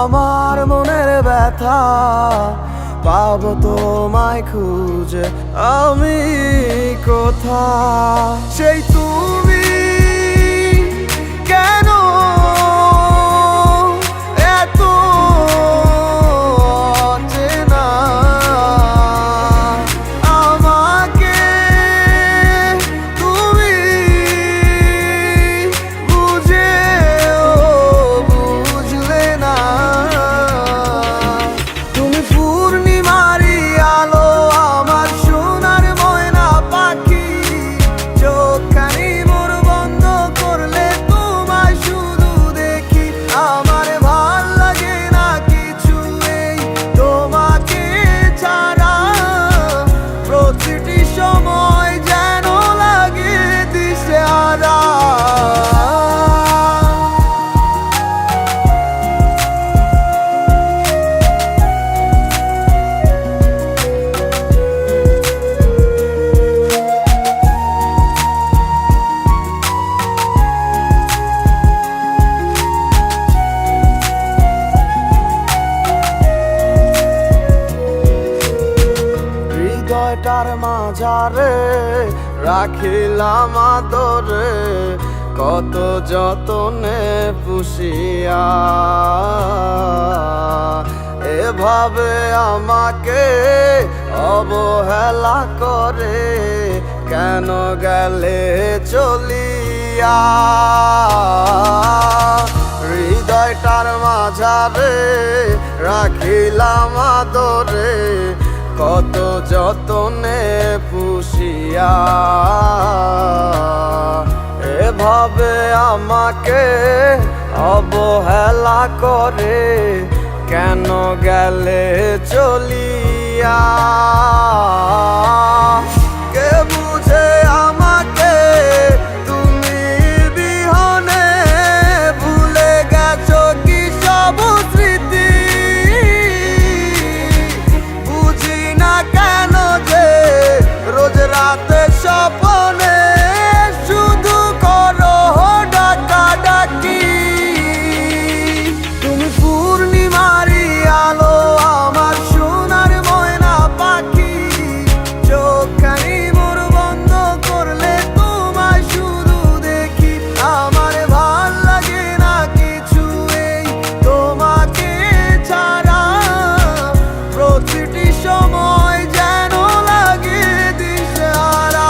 আমার মনের ব্যথা পাবো তোমায় খুঁজে আমি কোথা সেই তুমি কেন এত অচেনা আমাকে তুমি বুঝলে না তুমি পূর্ণিমারি আলো আমার সোনার ময়না পাখি চোখখানি মোর বন্ধ করলে তোমায় শুধু দেখি আমার ভাল লাগে না কিছু এই তোমাকে ছাড়া প্রতিটি সময় যেন লাগে দিশেহারা হৃদয়টার মাঝারে রাখিলাম আদরে কত যতনে পুষিয়া এভাবে আমাকে অবহেলা করে কেন গেলে চলিয়া হৃদয়টার মাঝারে রাখিলাম আদরে কত যতনে পুষিয়া এভাবে আমাকে অবহেলা করে কেন গেলে চলিয়া কে বুঝে আমাকে তুমি বিহনে ভুলে গেছো কি সব স্মৃতি বুঝি না কেন যে রোজ রাতে স্বপ্নে শুধু করো ডাকাডাকি তুমি পূর্ণিমারি আলো আমার সোনার ময়না পাখি চোখখানি মোর বন্ধ করলে তোমায় শুধু দেখি আমার ভাল লাগে না কিছু এই তোমাকে ছাড়া প্রতিটি সময় যেন লাগে দিশেহারা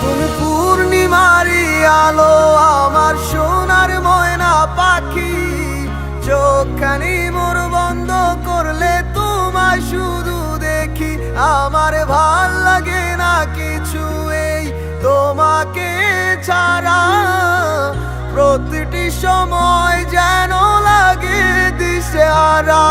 তুমি পূর্ণিমারি আলো আমার সোনার ময়না পাখি চোখখানি মোর বন্ধ করলে তোমায় শুধু দেখি আমার ভাল লাগে না কিছু এই তোমাকে ছাড়া প্রতিটি সময় যেন লাগে দিশেহারা।